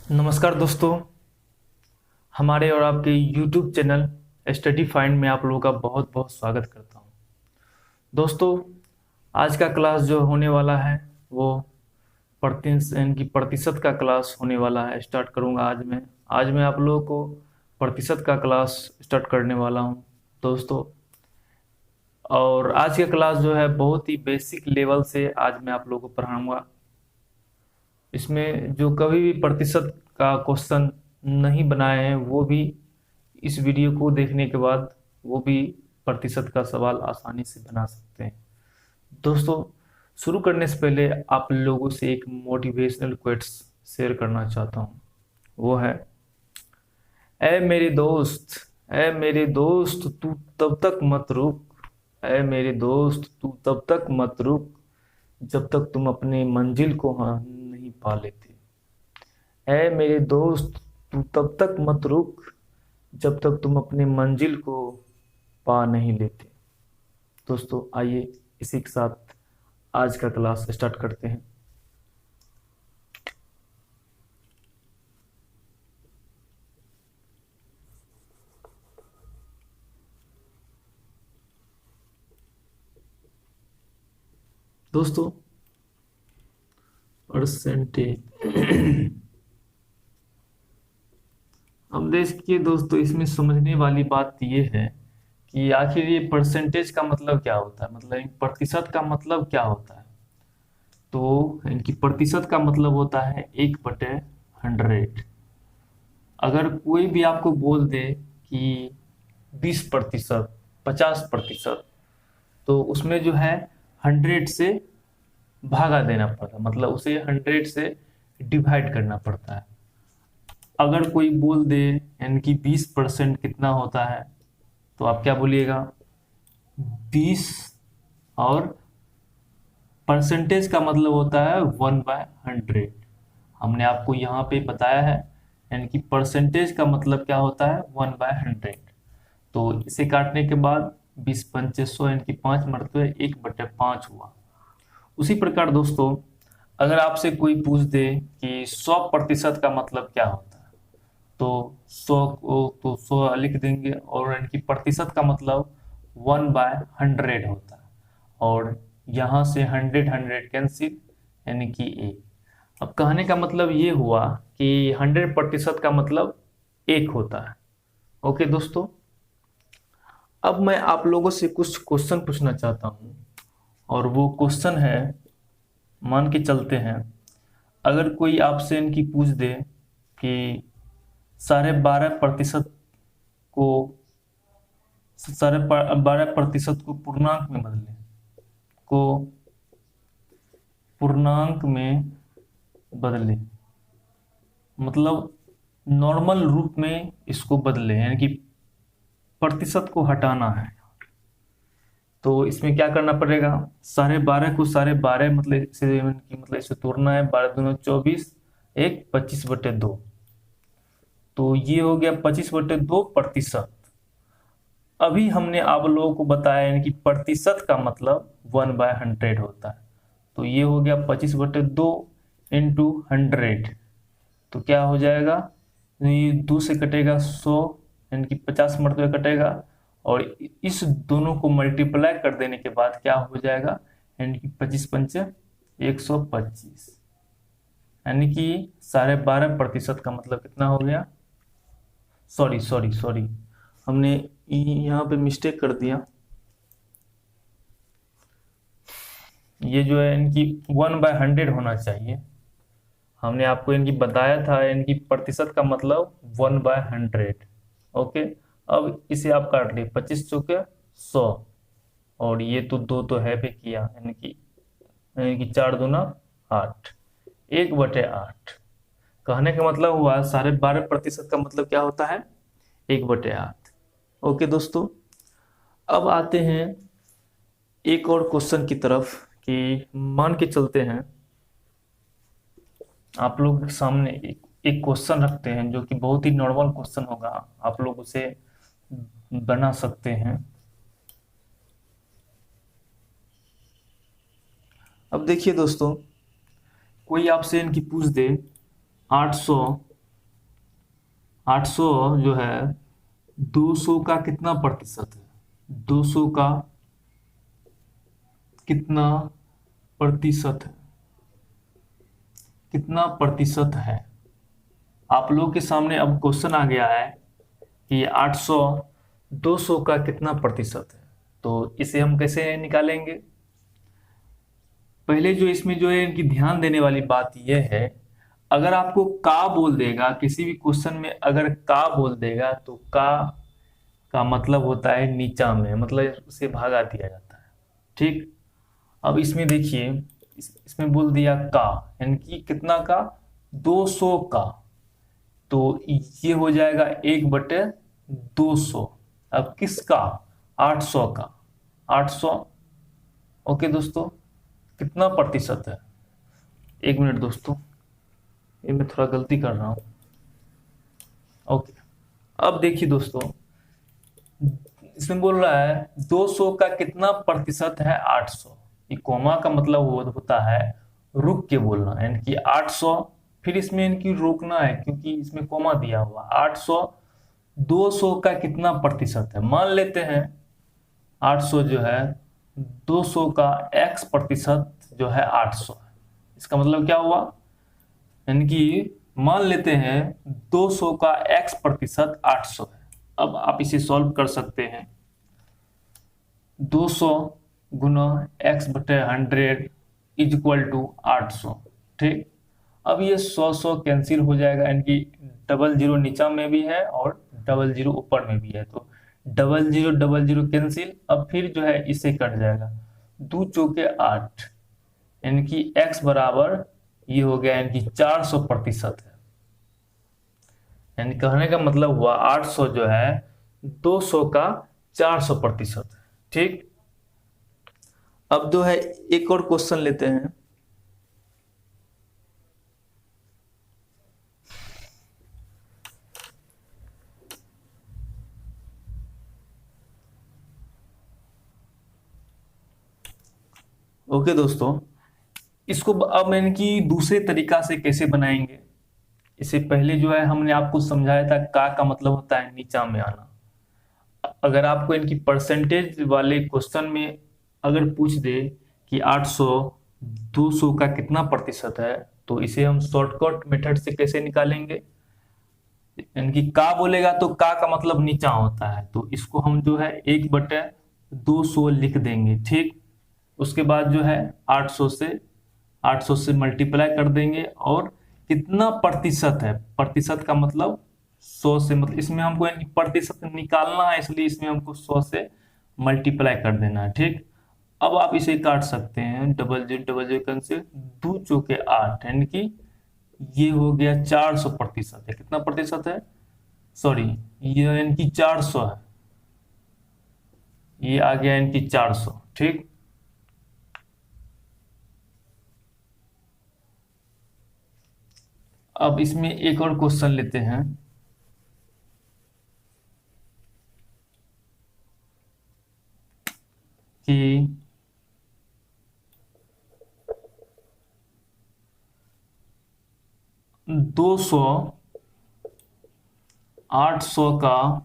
नमस्कार दोस्तों। हमारे और आपके YouTube चैनल स्टडी फाइंड में आप लोगों का बहुत बहुत स्वागत करता हूं। दोस्तों, आज का क्लास जो होने वाला है वो इनकी प्रतिशत का क्लास होने वाला है। स्टार्ट करूंगा आज मैं आप लोगों को प्रतिशत का क्लास स्टार्ट करने वाला हूं दोस्तों। और आज का क्लास जो है बहुत ही बेसिक लेवल से आज मैं आप लोगों को पढ़ाऊंगा। इसमें जो कभी भी प्रतिशत का क्वेश्चन नहीं बनाए हैं वो भी इस वीडियो को देखने के बाद वो भी प्रतिशत का सवाल आसानी से बना सकते हैं। दोस्तों, शुरू करने से पहले आप लोगों से एक मोटिवेशनल कोट्स शेयर करना चाहता हूँ। वो है, ऐ मेरे दोस्त, ऐ मेरे दोस्त तू तब तक मत रुक, ऐ मेरे दोस्त तू तब तक मत रुक जब तक तुम अपने मंजिल को हाँ नहीं पा लेते। ऐ मेरे दोस्त तू तब तक मत रुक जब तक तुम अपने मंजिल को पा नहीं लेते। दोस्तों, आइए इसी के साथ आज का क्लास स्टार्ट करते हैं। दोस्तों, परसेंटेज अब देखिए दोस्तों, इसमें समझने वाली बात ये है कि आखिर ये परसेंटेज का मतलब क्या होता है, मतलब इन प्रतिशत का मतलब क्या होता है। तो इनकी प्रतिशत का मतलब होता है 1/100। अगर कोई भी आपको बोल दे कि 20%, 50%, तो उसमें जो है 100 से भागा देना पड़ता है, मतलब उसे 100 से डिवाइड करना पड़ता है। अगर कोई बोल दे यानी कि 20% कितना होता है, तो आप क्या बोलिएगा, 20। और परसेंटेज का मतलब होता है 1/100। हमने आपको यहाँ पे बताया है, यानी कि परसेंटेज का मतलब क्या होता है, 1/100। तो इसे काटने के बाद 20×5 यानी कि 5 1/5 हुआ। उसी प्रकार दोस्तों, अगर आपसे कोई पूछ दे कि 100% का मतलब क्या होता है, तो 100 को तो 100 लिख देंगे, और इनकी प्रतिशत का मतलब 1/100 होता है। और यहाँ से 100 कैंसिल, यानी कि एक। अब कहने का मतलब ये हुआ कि 100% का मतलब एक होता है। ओके दोस्तों, अब मैं आप लोगों से कुछ क्वेश्चन पूछना चाहता हूँ, और वो क्वेश्चन है, मान के चलते हैं, अगर कोई आपसे इनकी पूछ दे कि 12.5% को 12.5% को पूर्णांक में बदले, को पूर्णांक में बदले, मतलब नॉर्मल रूप में इसको बदले, यानी कि प्रतिशत को हटाना है। तो इसमें क्या करना पड़ेगा, 12.5 को 12.5 मतलब इसे तोड़ना है, 12×2 = 24, एक 25/2। तो ये हो गया 25/2%। अभी हमने आप लोगों को बताया यानी कि प्रतिशत का मतलब 1/100 होता है। तो ये हो गया 25/2 इंटू 100। तो क्या हो जाएगा, ये 2 से कटेगा 100, यानी कि 50 मरतबे कटेगा, और इस दोनों को मल्टीप्लाई कर देने के बाद क्या हो जाएगा, यानी कि 25×5 125, यानी कि 12.5% का मतलब कितना हो गया, सॉरी सॉरी सॉरी, हमने यहाँ पे मिस्टेक कर दिया। ये जो है इनकी 1/100 होना चाहिए। हमने आपको इनकी बताया था, इनकी प्रतिशत का मतलब 1/100। ओके, अब इसे आप काट लिए, 25×4 = 100, और ये तो दो तो है भी किया, यानी कि 4×2 = 8, 1/8। कहने का मतलब हुआ 12.5% का मतलब क्या होता है, 1/8। ओके दोस्तों, अब आते हैं एक और क्वेश्चन की तरफ, कि मान के चलते हैं आप लोग के सामने एक क्वेश्चन रखते हैं जो कि बहुत ही नॉर्मल क्वेश्चन होगा, आप लोग उसे बना सकते हैं। अब देखिए दोस्तों, कोई आपसे इनकी पूछ दे 800 800 जो है 200 का कितना प्रतिशत है? 200 का कितना प्रतिशत है? कितना प्रतिशत है? आप लोग के सामने अब क्वेश्चन आ गया है कि 800 200 का कितना प्रतिशत है। तो इसे हम कैसे निकालेंगे? पहले जो इसमें जो है इनकी ध्यान देने वाली बात यह है, अगर आपको का बोल देगा किसी भी क्वेश्चन में, अगर का बोल देगा तो का मतलब होता है नीचा में, मतलब उसे भागा दिया जाता है। ठीक। अब इसमें देखिए, इसमें बोल दिया का, यानी कि कितना का? 200 का। तो ये हो जाएगा 1/200। अब किसका? 800 का। 800। ओके दोस्तों, कितना प्रतिशत है? एक मिनट दोस्तों, ये मैं थोड़ा गलती कर रहा हूं। ओके। अब देखिए दोस्तों, इसमें बोल रहा है 200 का कितना प्रतिशत है? 800। ये कोमा का मतलब होता है रुक के बोलना, यानी कि 800, फिर इसमें इनकी रोकना है क्योंकि इसमें कोमा दिया हुआ। 800 200 का कितना प्रतिशत है? मान लेते हैं 800 जो है 200 का x प्रतिशत जो है 800 है। इसका मतलब क्या हुआ? यानी कि मान लेते हैं 200 का x प्रतिशत 800 है। अब आप इसे सॉल्व कर सकते हैं। 200 गुना x/100 इज इक्वल टू 800। ठीक। अब ये 100 कैंसिल हो जाएगा, यानी कि डबल जीरो नीचा में भी है और डबल जीरो ऊपर में भी है, तो डबल जीरो कैंसिल। अब फिर जो है इससे कट जाएगा, 2 चौके 8, यानी कि x बराबर ये हो गया, यानी कि 400% है। यानी कहने का मतलब हुआ 800 जो है 200 का 400% है। ठीक। अब जो है एक और क्वेश्चन लेते हैं। ओके दोस्तों, इसको अब मैंने कि दूसरे तरीका से कैसे बनाएंगे। इससे पहले जो है हमने आपको समझाया था का मतलब होता है नीचा में आना। अगर आपको इनकी परसेंटेज वाले क्वेश्चन में अगर पूछ दे कि 800 200 का कितना प्रतिशत है, तो इसे हम शॉर्टकट मेथड से कैसे निकालेंगे। यानी का बोलेगा तो का मतलब नीचा होता है, तो इसको हम जो है 1/200 लिख देंगे। ठीक। उसके बाद जो है 800 से मल्टीप्लाई कर देंगे, और कितना प्रतिशत है? प्रतिशत का मतलब 100 से, मतलब इसमें हमको यानी प्रतिशत निकालना है, इसलिए इसमें हमको 100 से मल्टीप्लाई कर देना है। ठीक। अब आप इसे काट सकते हैं, डबल जीरो कैंसिल, 2 चौके 8, यानी कि ये हो गया 400% है। कितना प्रतिशत है? सॉरी, ये यानी कि 400 है, ये आ गया यानी कि 400। ठीक। अब इसमें एक और क्वेश्चन लेते हैं कि 200 800 का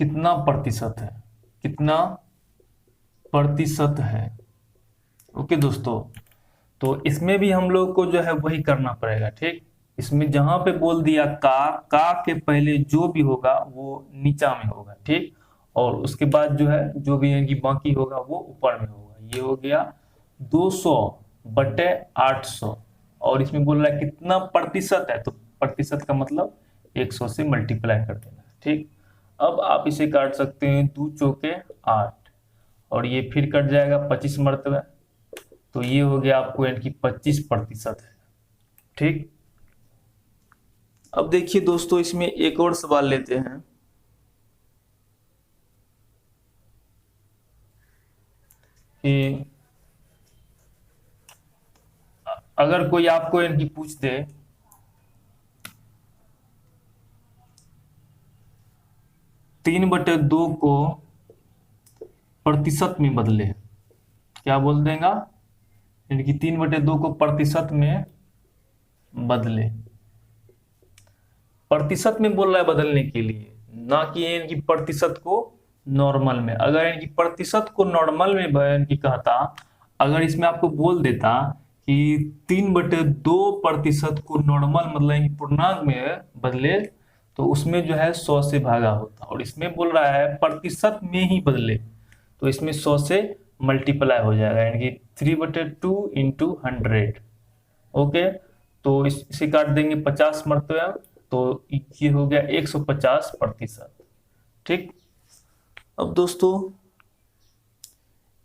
कितना प्रतिशत है? कितना प्रतिशत है? ओके दोस्तों, तो इसमें भी हम लोग को जो है वही करना पड़ेगा। ठीक। इसमें जहां पे बोल दिया का के पहले जो भी होगा वो नीचा में होगा। ठीक। और उसके बाद जो है जो भी इनकी बाकी होगा वो ऊपर में होगा। ये हो गया 200/800, और इसमें बोल रहा है कितना प्रतिशत है, तो प्रतिशत का मतलब 100 से मल्टीप्लाई कर देना। ठीक। अब आप इसे काट सकते हैं, 2 चौके 8, और ये फिर कट जाएगा 25 मरतबे, तो ये हो गया आपको यानी कि 25% है। ठीक। अब देखिए दोस्तों, इसमें एक और सवाल लेते हैं कि अगर कोई आपको यानी कि पूछ दे 3/2 को प्रतिशत में बदले, क्या बोल देगा? यानी कि 3/2 को प्रतिशत में बदले, प्रतिशत में बोल रहा है बदलने के लिए, ना कि इनकी प्रतिशत को नॉर्मल में। अगर इनकी प्रतिशत को नॉर्मल में इनकी कहता, अगर इसमें आपको बोल देता कि 3/2% को नॉर्मल मतलब इनकी पूर्णांक में बदले, तो उसमें जो है 100 से भागा होता, और इसमें बोल रहा है प्रतिशत में ही बदले, तो इसमें 100 से मल्टीप्लाई हो जाएगा, यानी कि 3/2 इंटू 100। ओके, तो इसे काट देंगे 50 मरतबा, तो ये हो गया 150%। ठीक। अब दोस्तों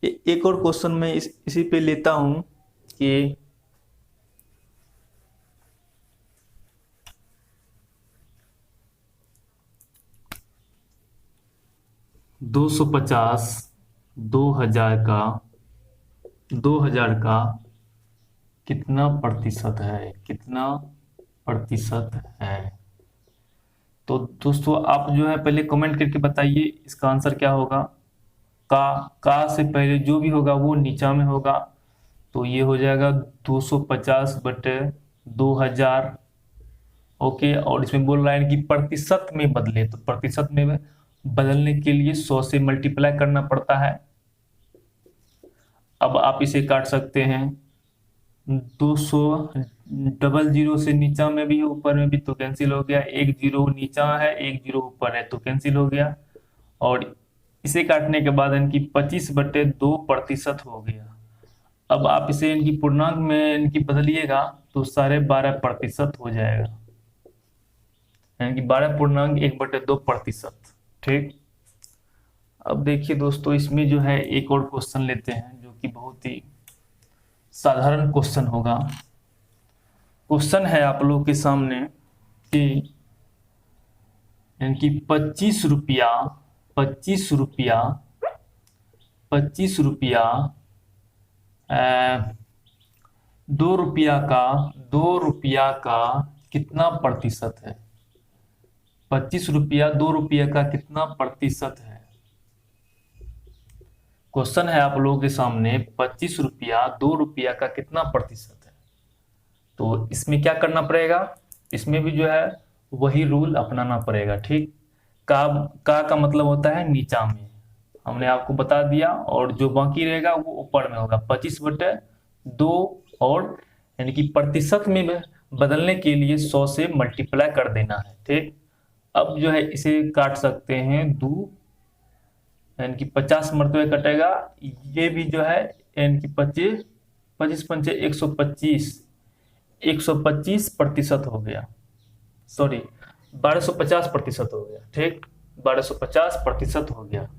एक और क्वेश्चन मैं इसी पे लेता हूं कि 250 2000 का कितना प्रतिशत है, कितना प्रतिशत है। तो दोस्तों आप जो है पहले कमेंट करके बताइए इसका आंसर क्या होगा। का से पहले जो भी होगा वो नीचा में होगा, तो ये हो जाएगा 250/2000। ओके, और इसमें बोल रहा है कि प्रतिशत में बदले, तो प्रतिशत में बदलने के लिए 100 से मल्टीप्लाई करना पड़ता है। अब आप इसे काट सकते हैं, 200 डबल जीरो से नीचा में भी है ऊपर में भी, तो कैंसिल हो गया। एक जीरो नीचा है एक जीरो ऊपर है, तो कैंसिल हो गया। और इसे काटने के बाद इनकी 25/2% हो गया। अब आप इसे इनकी पूर्णांक में इनकी बदलिएगा तो 12.5% हो जाएगा, यानी कि 12.1/2%। ठीक। अब देखिए दोस्तों इसमें जो है एक और क्वेश्चन लेते हैं जो कि बहुत ही साधारण क्वेश्चन होगा। क्वेश्चन है आप लोग के सामने कि यानी कि 25 रुपया 25 रुपया 25 रुपया 2 रुपया का कितना प्रतिशत है। 25 रुपया 2 रुपया का कितना प्रतिशत है। क्वेश्चन है आप लोगों के सामने 25 रुपया 2 रुपया का कितना प्रतिशत है। तो इसमें क्या करना पड़ेगा, इसमें भी जो है वही रूल अपनाना पड़ेगा। ठीक। का मतलब होता है नीचा में, हमने आपको बता दिया, और जो बाकी रहेगा वो ऊपर में होगा 25/2, और यानी कि प्रतिशत में बदलने के लिए 100 से मल्टीप्लाई कर देना है। ठीक। अब जो है इसे काट सकते हैं 2, यानी कि 50 मरतबे कटेगा। ये भी जो है यानी कि 25 25 पंचे 125 125% हो गया, सॉरी 1250% हो गया। ठीक, 1250% हो गया।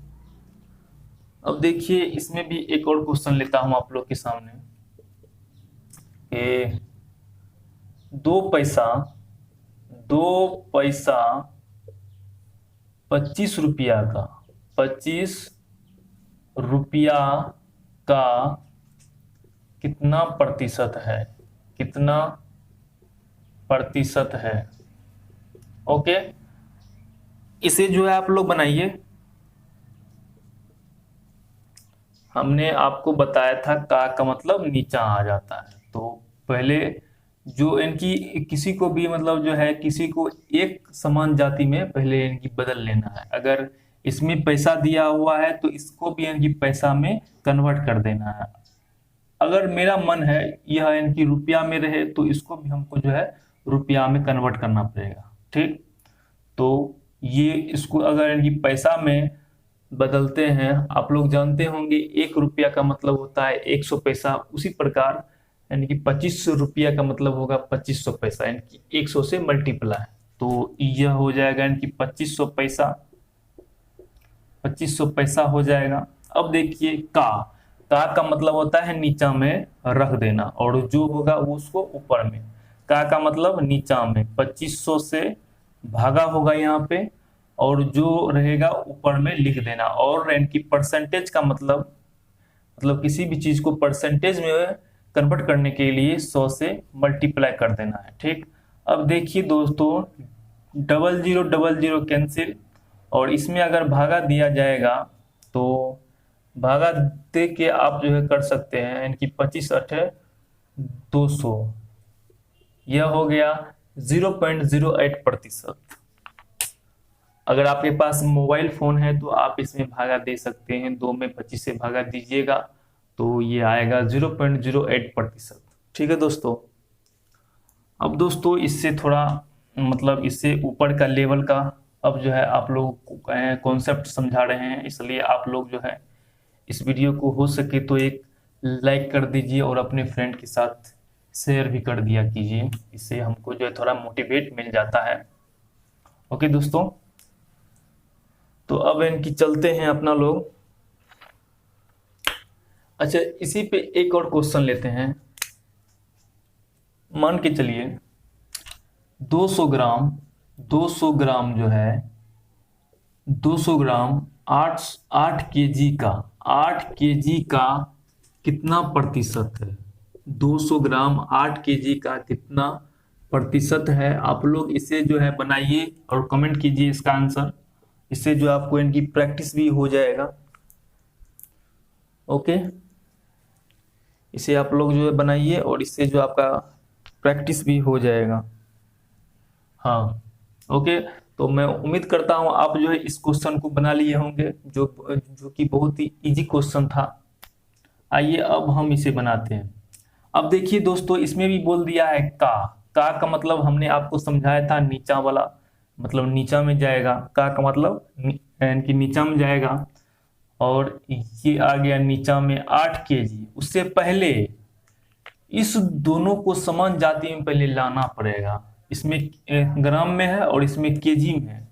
अब देखिए इसमें भी एक और क्वेश्चन लेता हूं आप लोग के सामने कि 2 पैसा 25 रुपया का 25 रुपया का कितना प्रतिशत है, कितना प्रतिशत है। ओके, इसे जो है आप लोग बनाइए। हमने आपको बताया था का मतलब नीचा आ जाता है, तो पहले जो इनकी किसी को भी मतलब जो है किसी को एक समान जाति में पहले इनकी बदल लेना है। अगर इसमें पैसा दिया हुआ है तो इसको भी इनकी पैसा में कन्वर्ट कर देना है। अगर मेरा मन है यह इनकी रुपया में रहे तो इसको भी हमको जो है रुपया में कन्वर्ट करना पड़ेगा। ठीक, तो ये इसको अगर इनकी पैसा में बदलते हैं, आप लोग जानते होंगे 1 रुपया का मतलब होता है 100 पैसा, उसी प्रकार यानी कि 25 रुपया का मतलब होगा 2500 पैसा, यानी कि 100 से मल्टीप्लाई। तो यह हो जाएगा इनकी 2500 पैसा हो जाएगा। अब देखिए का मतलब होता है नीचा में रख देना, और जो होगा वो उसको ऊपर में। का मतलब नीचा में 2500 से भागा होगा यहाँ पे, और जो रहेगा ऊपर में लिख देना। और इनकी परसेंटेज का मतलब किसी भी चीज को परसेंटेज में कन्वर्ट करने के लिए 100 से मल्टीप्लाई कर देना है। ठीक, अब देखिए दोस्तों 0000 कैंसिल, और इसमें अगर भागा दिया जाएगा तो भागा दे के आप जो है कर सकते हैं इनकी 25 8 200, यह हो गया। 0.08%। अगर आपके पास मोबाइल फोन है तो आप इसमें भागा दे सकते हैं, 2 में 25 से भागा दीजिएगा तो ये आएगा 0.08%। ठीक है दोस्तों। अब दोस्तों इससे थोड़ा मतलब इससे ऊपर का लेवल का अब जो है आप लोग कॉन्सेप्ट समझा रहे हैं, इसलिए आप लोग जो है इस वीडियो को हो सके तो एक लाइक कर दीजिए और अपने फ्रेंड के साथ शेयर भी कर दिया कीजिए, इससे हमको जो है थोड़ा मोटिवेट मिल जाता है। ओके दोस्तों, तो अब इनकी चलते हैं अपना लोग। अच्छा, इसी पे एक और क्वेश्चन लेते हैं। मान के चलिए 200 ग्राम जो है 200 ग्राम 8 केजी का 8 केजी का कितना प्रतिशत है? 200 ग्राम 8 केजी का कितना प्रतिशत है? आप लोग इसे जो है बनाइए और कमेंट कीजिए इसका आंसर, इससे जो आपको इनकी प्रैक्टिस भी हो जाएगा। ओके, इसे आप लोग जो है बनाइए और इससे जो आपका प्रैक्टिस भी हो जाएगा। हाँ ओके, तो मैं उम्मीद करता हूं आप जो है इस क्वेश्चन को बना लिए होंगे, जो कि बहुत ही इजी क्वेश्चन था। आइए अब हम इसे बनाते हैं। अब देखिए दोस्तों, इसमें भी बोल दिया है का मतलब हमने आपको समझाया था नीचा वाला, मतलब नीचा में जाएगा। का मतलब यानी कि नीचा में जाएगा, और ये आ गया नीचा में 8 केजी। उससे पहले इस दोनों को समान जाति में पहले लाना पड़ेगा। इसमें ग्राम में है और इसमें केजी में है,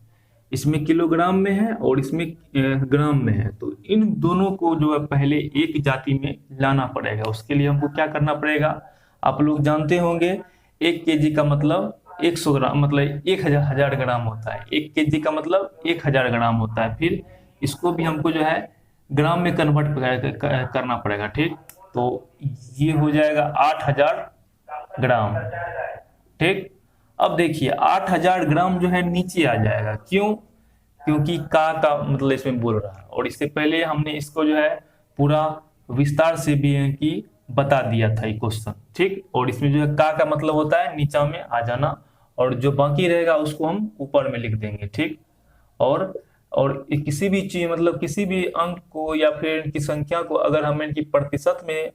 इसमें किलोग्राम में है और इसमें ग्राम में है। तो इन दोनों को जो है पहले एक जाति में लाना पड़ेगा। उसके लिए हमको क्या करना पड़ेगा, आप लोग जानते होंगे 1 केजी का मतलब 100 ग्राम, मतलब 1000 ग्राम होता है। 1 केजी का मतलब 1000 ग्राम होता है। फिर इसको भी हमको जो है ग्राम में कन्वर्ट करना पड़ेगा। ठीक, तो ये हो जाएगा 8000 ग्राम। ठीक, अब देखिए 8000 ग्राम जो है नीचे आ जाएगा। क्यों? क्योंकि का मतलब इसमें बोल रहा है, और इससे पहले हमने इसको जो है पूरा विस्तार से भी है कि बता दिया था ये क्वेश्चन। ठीक, और इसमें जो है का मतलब होता है नीचा में आ जाना, और जो बाकी रहेगा उसको हम ऊपर में लिख देंगे। ठीक, और किसी भी चीज मतलब किसी भी अंक को या फिर इनकी संख्या को अगर हम इनकी प्रतिशत में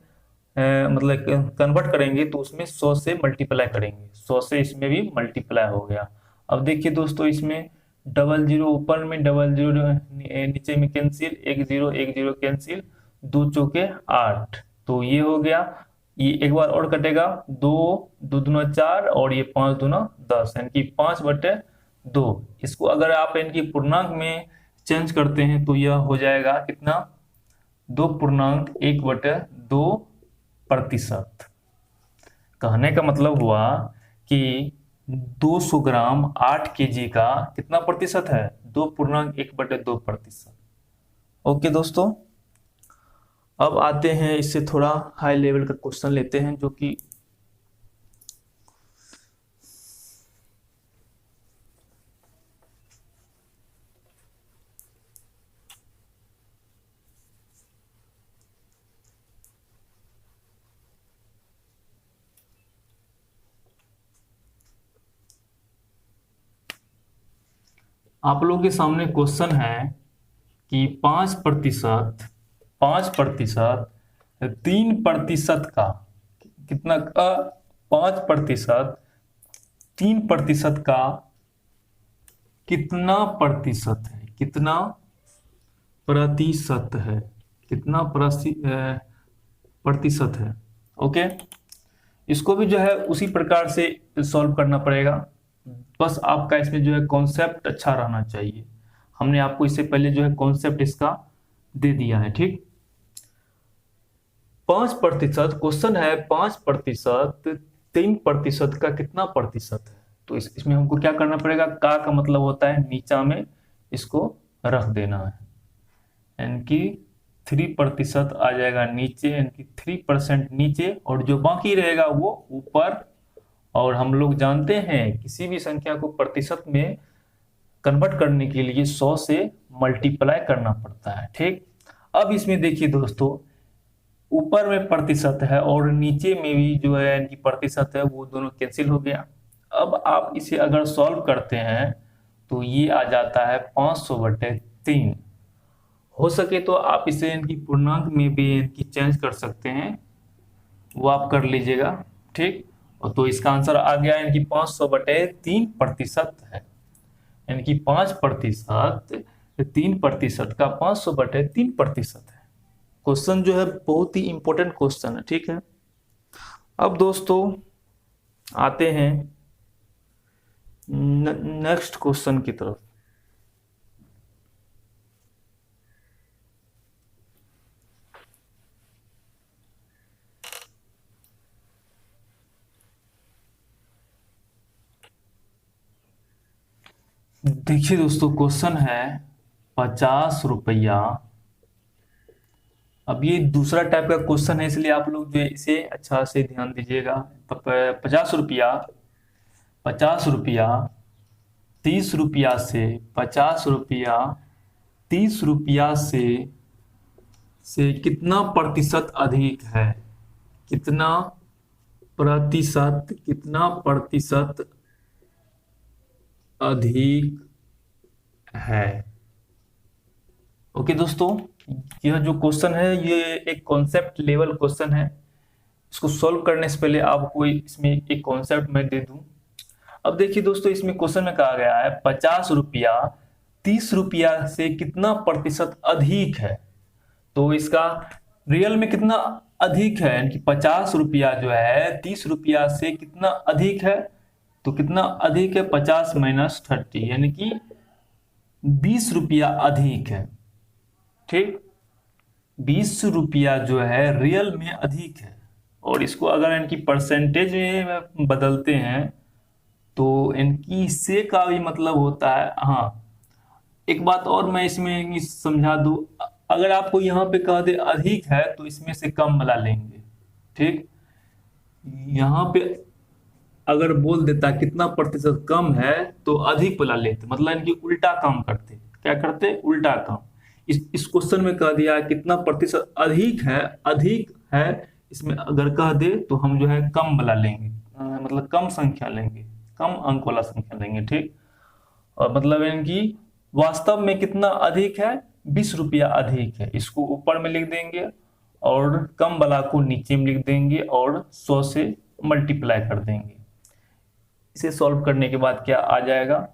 मतलब कन्वर्ट करेंगे तो उसमें 100 से मल्टीप्लाई करेंगे। 100 से इसमें भी मल्टीप्लाई हो गया। अब देखिए दोस्तों, इसमें डबल जीरो ऊपर में, डबल जीरो नीचे में कैंसिल, 1 0 1 0 कैंसिल, 2 चौके 8, तो ये हो गया। ये एक बार और कटेगा, 2 2 दूना 4 और ये 5 दूना 10, यानी कि 5/2। इसको अगर आप इनकी पूर्णांक में चेंज करते हैं तो यह हो जाएगा कितना, 2.1/2%। कहने का मतलब हुआ कि 200 ग्राम 8 केजी का कितना प्रतिशत है, 2.1/2%। ओके दोस्तों, अब आते हैं इससे थोड़ा हाई लेवल का क्वेश्चन लेते हैं, जो कि आप लोगों के सामने क्वेश्चन है कि 5% 3% का कितना का 5% 3% का कितना प्रतिशत है, कितना प्रतिशत है, कितना प्रतिशत है। ओके, इसको भी जो है उसी प्रकार से सॉल्व करना पड़ेगा। बस आपका इसमें जो है कॉन्सेप्ट अच्छा रहना चाहिए। हमने आपको इससे पहले जो है कॉन्सेप्ट इसका दे दिया है। ठीक, 5% क्वेश्चन है, 5% 3% का कितना प्रतिशत है। तो इसमें हमको क्या करना पड़ेगा, का मतलब होता है नीचा में इसको रख देना है, यानी कि 3% आ जाएगा नीचे, यानी कि 3% नीचे, और जो बाकी रहेगा वो ऊपर। और हम लोग जानते हैं किसी भी संख्या को प्रतिशत में कन्वर्ट करने के लिए 100 से मल्टीप्लाई करना पड़ता है। ठीक, अब इसमें देखिए दोस्तों, ऊपर में प्रतिशत है और नीचे में भी जो है यानी कि प्रतिशत है, वो दोनों कैंसिल हो गया। अब आप इसे अगर सॉल्व करते हैं तो ये आ जाता है 500/3। हो सके तो आप इसे इनकी पूर्णांक में भी इनकी चेंज कर सकते हैं, वो आप कर लीजिएगा। ठीक, और तो इसका आंसर आ गया इनकी 500/3% है। इनकी 5%, 3% का 500/3% है। क्वेश्चन जो है बहुत ही इंपॉर्टेंट क्वेश्चन है। ठीक है, अब दोस्तों आते हैं नेक्स्ट क्वेश्चन की तरफ। देखिए दोस्तों, क्वेश्चन है 50 रुपया। अब ये दूसरा टाइप का क्वेश्चन है, इसलिए आप लोग जो है इसे अच्छा से ध्यान दीजिएगा। 50 रुपया, 50 रुपया 30 रुपया से, 50 रुपया 30 रुपया से कितना प्रतिशत अधिक है? कितना प्रतिशत, कितना प्रतिशत अधिक है? ओके दोस्तों, यह जो क्वेश्चन है ये एक कॉन्सेप्ट लेवल क्वेश्चन है। इसको सॉल्व करने से पहले आपको इसमें एक कॉन्सेप्ट मैं दे दूं। अब देखिए दोस्तों, इसमें क्वेश्चन में कहा गया है 50 रुपया 30 रुपया से कितना प्रतिशत अधिक है। तो इसका रियल में कितना अधिक है, यानी कि 50 रुपया जो है 30 रुपया से कितना अधिक है। तो कितना अधिक है, 50 - 30, यानी कि 20 रुपया अधिक है। ठीक, 20 रुपया जो है रियल में अधिक है। और इसको अगर इनकी परसेंटेज में बदलते हैं तो इनकी से का भी मतलब होता है। हाँ, एक बात और मैं इसमें समझा दूं, अगर आपको यहाँ पे कह दे अधिक है तो इसमें से कम वाला लेंगे। ठीक, यहाँ पे अगर बोल देता कितना प्रतिशत कम है तो अधिक वाला लेते, मतलब इनकी उल्टा काम करते। क्या करते? उल्टा काम। इस क्वेश्चन में कह दिया कितना प्रतिशत अधिक है, अधिक है, इसमें अगर कह दे तो हम जो है कम वाला लेंगे, मतलब कम संख्या लेंगे, कम अंक वाला संख्या लेंगे। ठीक, और मतलब इनकी वास्तव में कितना अधिक है, 20 रुपया अधिक है, इसको ऊपर में लिख देंगे और कम वाला को नीचे में लिख देंगे और 100 से मल्टीप्लाई कर देंगे। इसे सॉल्व करने के बाद क्या आ जाएगा,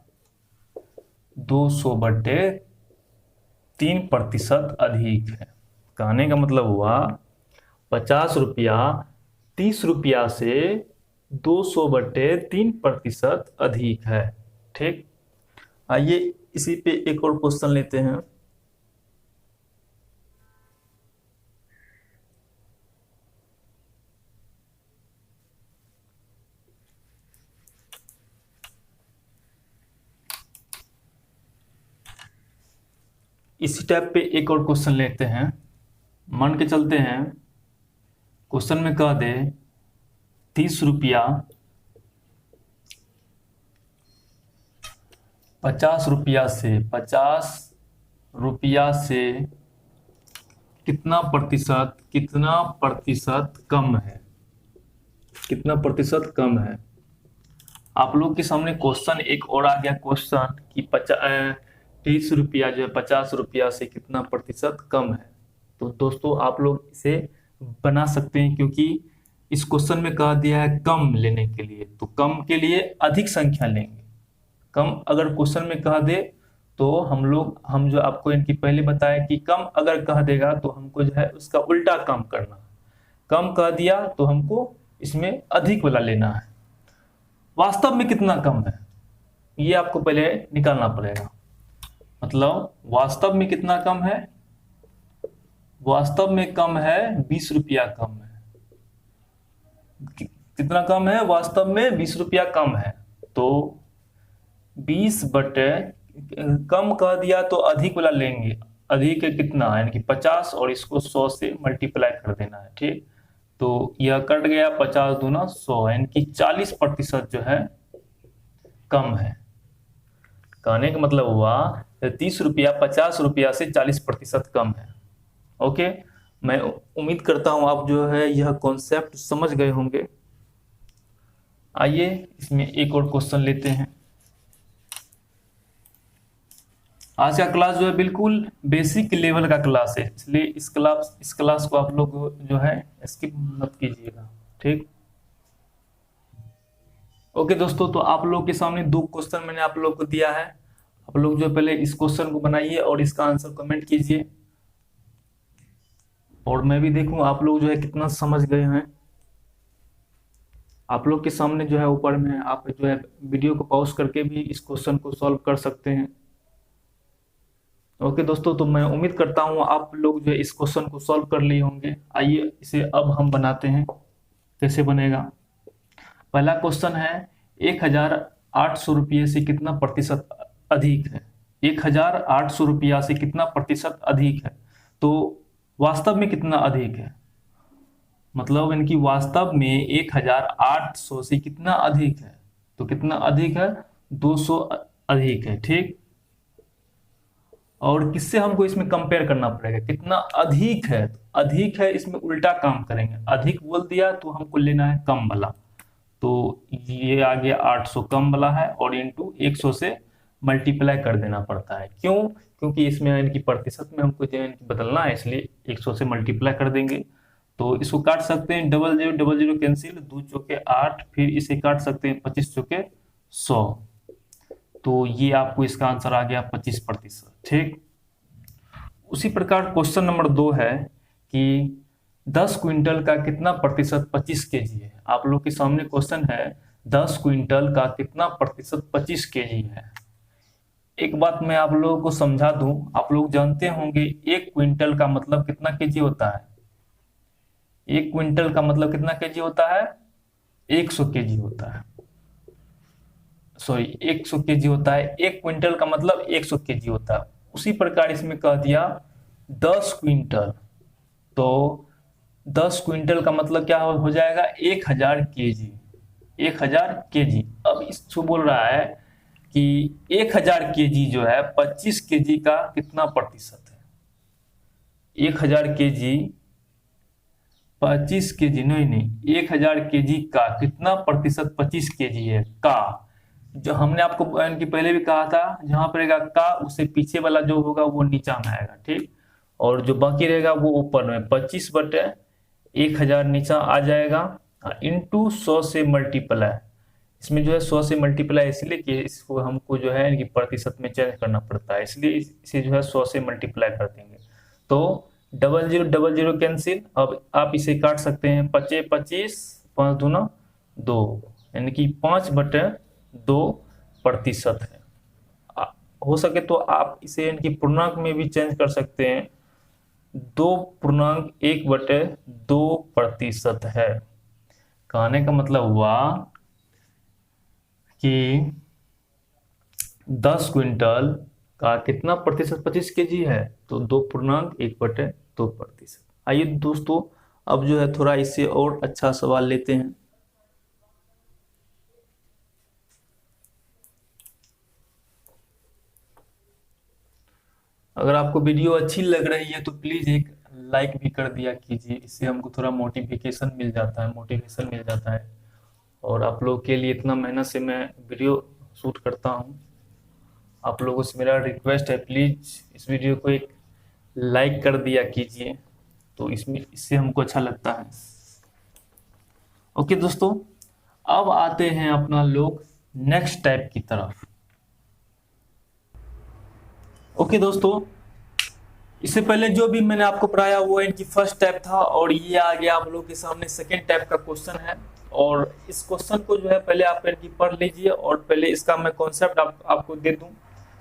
200/3% अधिक है। कहने का मतलब हुआ 50 रुपया 30 रुपया से 200/3% अधिक है। ठीक, आइए इसी पे एक और क्वेश्चन लेते हैं। इसी टाइप पे एक और क्वेश्चन लेते हैं। मान के चलते हैं क्वेश्चन में कह दे 30 रुपया 50 रुपया से, 50 रुपया से कितना प्रतिशत, कितना प्रतिशत कम है, कितना प्रतिशत कम है। आप लोग के सामने क्वेश्चन एक और आ गया, क्वेश्चन कि 30 रुपया जो है 50 रुपया से कितना प्रतिशत कम है। तो दोस्तों आप लोग इसे बना सकते हैं, क्योंकि इस क्वेश्चन में कहा दिया है कम लेने के लिए, तो कम के लिए अधिक संख्या लेंगे। कम अगर क्वेश्चन में कह दे तो हम जो आपको इनकी पहले बताया कि कम अगर कह देगा तो हमको जो है उसका उल्टा काम करना। कम कह दिया तो हमको इसमें अधिक वाला लेना है। वास्तव में कितना कम है ये आपको पहले निकालना पड़ेगा। मतलब वास्तव में कितना कम है, वास्तव में कम है 20 रुपया कम है। कितना कम है, वास्तव में 20 रुपया कम है। तो 20 बटे कम कह दिया तो अधिक वाला लेंगे। अधिक है कितना, यानी कि 50, और इसको 100 से मल्टीप्लाई कर देना है। ठीक, तो यह कट गया, 50 दूना 100, यानी कि 40% जो है कम है। कहने का मतलब हुआ 30 रुपया 50 रुपया से 40% कम है। ओके, मैं उम्मीद करता हूं आप जो है यह कॉन्सेप्ट समझ गए होंगे। आइए इसमें एक और क्वेश्चन लेते हैं। आज का क्लास जो है बिल्कुल बेसिक लेवल का क्लास है, इसलिए इस क्लास को आप लोग जो है स्किप मत कीजिएगा, ठीक। ओके दोस्तों, तो आप लोग के सामने दो क्वेश्चन मैंने आप लोग को दिया है। आप लोग जो पहले इस क्वेश्चन को बनाइए और इसका आंसर कमेंट कीजिए, और मैं भी देखूं आप लोग जो है कितना समझ गए हैं। आप लोग के सामने जो है ऊपर में आप जो है वीडियो को पॉज करके भी इस क्वेश्चन को सॉल्व कर सकते हैं। ओके दोस्तों, तो मैं उम्मीद करता हूं आप लोग जो है इस क्वेश्चन को सॉल्व कर लिए होंगे। आइए इसे अब हम बनाते हैं, कैसे बनेगा। पहला क्वेश्चन है, 1,800 रुपये से कितना प्रतिशत अधिक है। 1,800 रुपया से कितना प्रतिशत अधिक है, तो वास्तव में कितना अधिक है, मतलब इनकी वास्तव में 1,800 से कितना अधिक है, तो कितना अधिक है, 200 अधिक है, ठीक। और किससे हमको इसमें कंपेयर करना पड़ेगा, कितना अधिक है, अधिक है इसमें उल्टा काम करेंगे। अधिक बोल दिया तो हमको लेना है कम वाला, तो ये आ गया 800 कम वाला है, और इंटू 100 से मल्टीप्लाई कर देना पड़ता है। क्यों, क्योंकि इसमें इनकी प्रतिशत में हमको जो है इनकी बदलना है, इसलिए 100 से मल्टीप्लाई कर देंगे। तो इसको काट सकते हैं, double zero double zero cancel, 2 चौके 8, फिर इसे काट सकते हैं 25 चौके 100, तो ये आपको इसका आंसर आ गया 25%, ठीक। उसी प्रकार क्वेश्चन नंबर 2 है कि 10 क्विंटल का कितना प्रतिशत 25 केजी है। आप लोग के सामने क्वेश्चन है, 10 क्विंटल का कितना प्रतिशत 25 केजी है। एक बात मैं आप लोगों को समझा दूं, आप लोग जानते होंगे 1 क्विंटल का मतलब कितना केजी होता है। 1 क्विंटल का मतलब कितना केजी होता है, 100 केजी होता है, सॉरी 100 केजी होता है। 1 क्विंटल का मतलब 100 केजी होता है। उसी प्रकार इसमें कह दिया 10 क्विंटल, तो 10 क्विंटल का मतलब क्या हो जाएगा, 1000 केजी, 1000 केजी। अब इसको बोल रहा है कि 1000 केजी जो है 25 केजी का कितना प्रतिशत है। 1000 केजी 25 केजी, नहीं 1000 केजी का कितना प्रतिशत 25 केजी है का, जो हमने आपको कि पहले भी कहा था, जहां पर रहेगा का उससे पीछे वाला जो होगा वो नीचा में आएगा, ठीक। और जो बाकी रहेगा वो ऊपर में, 25/1000 नीचा आ जाएगा, इंटू 100 से मल्टीप्लाई। इसमें जो है 100 से मल्टीप्लाई इसलिए कि इसको हमको जो है कि प्रतिशत में चेंज करना पड़ता है, इसलिए इसे जो है 100 से मल्टीप्लाई कर देंगे। तो डबल जीरो कैंसिल, अब आप इसे काट सकते हैं, 25 25, 5 दूना 2, यानी कि 5/2% है। हो सके तो आप इसे इनकी पूर्णांक में भी चेंज कर सकते हैं, 2.1/2% है। कहने का मतलब हुआ कि 10 क्विंटल का कितना प्रतिशत 25 केजी है, तो 2.1/2%। आइए दोस्तों, अब जो है थोड़ा इससे और अच्छा सवाल लेते हैं। अगर आपको वीडियो अच्छी लग रही है तो प्लीज एक लाइक भी कर दिया कीजिए, इससे हमको थोड़ा मोटिवेशन मिल जाता है। और आप लोग के लिए इतना मेहनत से मैं वीडियो शूट करता हूँ, आप लोगों से मेरा रिक्वेस्ट है, प्लीज इस वीडियो को एक लाइक कर दिया कीजिए, तो इससे हमको अच्छा लगता है। ओके दोस्तों, अब आते हैं अपना लोग नेक्स्ट टाइप की तरफ। ओके दोस्तों, इससे पहले जो भी मैंने आपको पढ़ाया वो इनकी फर्स्ट टाइप था, और ये आ गया आप लोग के सामने सेकेंड टाइप का क्वेश्चन है। और इस क्वेश्चन को जो है पहले आप इनकी पढ़ लीजिए, और पहले इसका मैं कॉन्सेप्ट आपको दे दूं।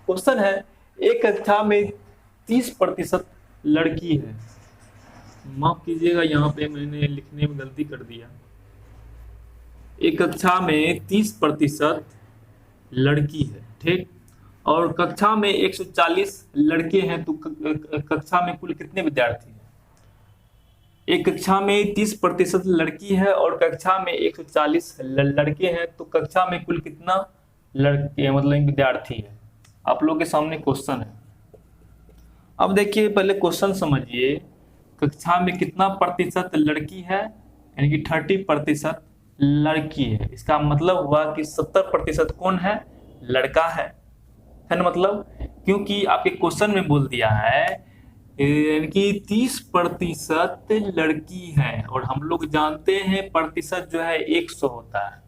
क्वेश्चन है, एक कक्षा में 30% लड़की है। माफ कीजिएगा, यहाँ पे मैंने लिखने में गलती कर दिया। एक कक्षा में 30% लड़की है, ठीक। और कक्षा में 140 लड़के हैं, तो कक्षा में कुल कितने विद्यार्थी हैं। एक कक्षा में 30% लड़की है और कक्षा में 140 लड़के हैं, तो कक्षा में कुल कितना लड़के मतलब विद्यार्थी है। आप लोग के सामने क्वेश्चन है। अब देखिए, पहले क्वेश्चन समझिए। कक्षा में कितना प्रतिशत लड़की है, यानी कि 30% लड़की है। इसका मतलब हुआ कि 70% कौन है, लड़का है ना। मतलब क्योंकि आपके क्वेश्चन में बोल दिया है कि 30% लड़की है, और हम लोग जानते हैं प्रतिशत जो है 100 होता है,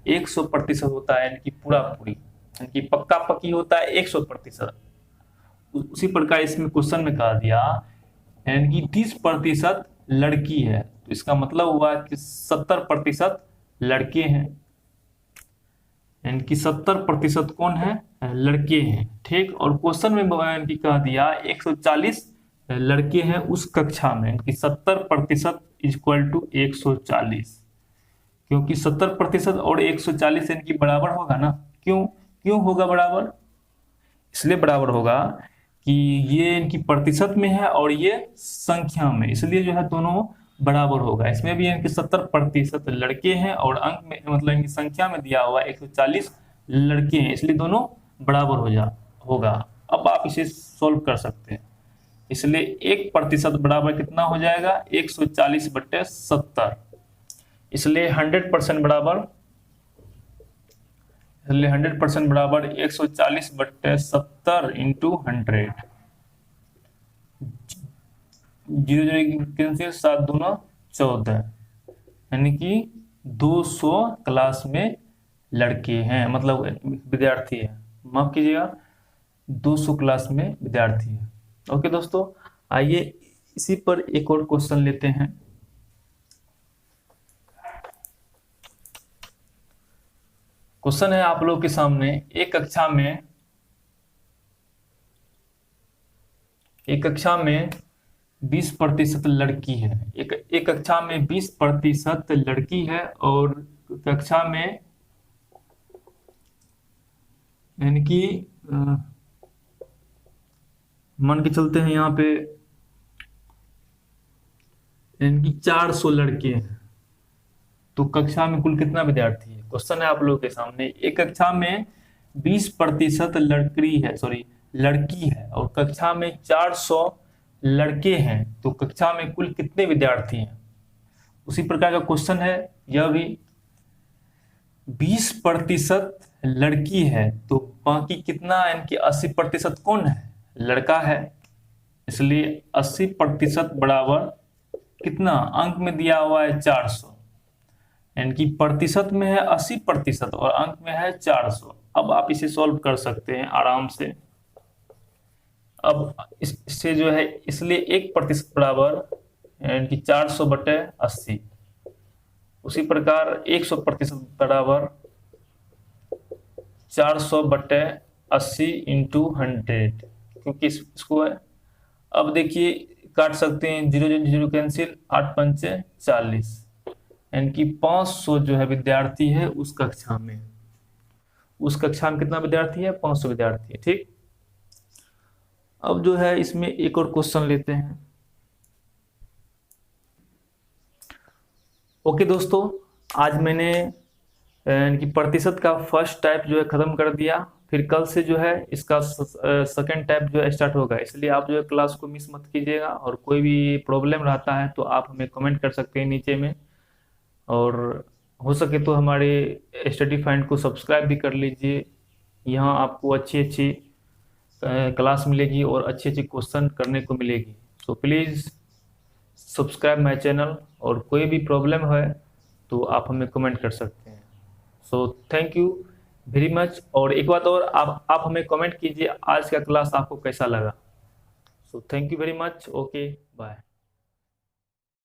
100% होता है, यानी कि पूरा पूरी, यानी कि पक्का पक्की होता है 100%। उसी प्रकार इसमें क्वेश्चन में कहा दिया यानी कि 30% लड़की है, तो इसका मतलब हुआ कि 70% लड़के हैं, यानी कि 70% कौन है, लड़के हैं। ठीक, और क्वेश्चन में यानी कि कह दिया 140 लड़के हैं उस कक्षा में, यानी कि 70% इक्वल टू 140, क्योंकि 70% और 140 यानी कि बराबर होगा ना। क्यों क्यों होगा बराबर, इसलिए बराबर होगा कि ये इनकी प्रतिशत में है और ये संख्या में, इसलिए जो है दोनों बराबर होगा। इसमें भी इनके 70% लड़के हैं और अंक में मतलब इनकी संख्या में दिया हुआ 140 लड़के हैं, इसलिए दोनों बराबर होगा। अब आप इसे सोल्व कर सकते हैं, इसलिए 1% बराबर कितना हो जाएगा, 140/70, इसलिए 100% बराबर, इसलिए 100% बराबर 140/70 इंटू 100, 0 कैंसिल, 7 दूना 14, यानी कि 200 क्लास में लड़के हैं, मतलब विद्यार्थी है, माफ कीजिएगा 200 क्लास में विद्यार्थी है। ओके दोस्तों, आइए इसी पर एक और क्वेश्चन लेते हैं। क्वेश्चन है आप लोग के सामने, एक कक्षा में 20% लड़की है, एक कक्षा में 20% लड़की है, और कक्षा में यानी कि मान के चलते हैं यहाँ पे यानी कि 400 लड़के हैं, तो कक्षा में कुल कितना विद्यार्थी है। क्वेश्चन है आप लोगों के सामने, एक कक्षा में 20% लड़की है और कक्षा में 400 लड़के हैं, तो कक्षा में कुल कितने विद्यार्थी हैं। उसी प्रकार का क्वेश्चन है यह भी, 20% लड़की है तो बाकी कितना, यानी कि 80% कौन है, लड़का है, इसलिए 80% बराबर कितना, अंक में दिया हुआ है 400, यानी कि प्रतिशत में है 80% और अंक में है 400। अब आप इसे सॉल्व कर सकते हैं आराम से। अब इससे जो है, इसलिए 1% बराबर यानी कि 400/80, उसी प्रकार 100% बराबर 400/80 इंटू 100, क्योंकि इसको है। अब देखिए काट सकते हैं, 0 कैंसिल, 8×5 = 40, यानी कि 500 जो है विद्यार्थी है उस कक्षा में। कितना विद्यार्थी है, 500 विद्यार्थी है। ठीक, अब जो है इसमें एक और क्वेश्चन लेते हैं। ओके दोस्तों, आज मैंने यानी कि प्रतिशत का फर्स्ट टाइप जो है खत्म कर दिया, फिर कल से जो है इसका सेकंड टाइप जो है स्टार्ट होगा, इसलिए आप जो है क्लास को मिस मत कीजिएगा। और कोई भी प्रॉब्लम रहता है तो आप हमें कमेंट कर सकते हैं नीचे में, और हो सके तो हमारे स्टडी फाइंड को सब्सक्राइब भी कर लीजिए। यहाँ आपको अच्छी अच्छी क्लास मिलेगी और अच्छे अच्छे क्वेश्चन करने को मिलेगी। So please subscribe my channel, और कोई भी प्रॉब्लम है तो आप हमें कमेंट कर सकते हैं। सो थैंक यू वेरी मच। और एक बात और, आप हमें कमेंट कीजिए आज का क्लास आपको कैसा लगा। So thank you very much. Okay, bye.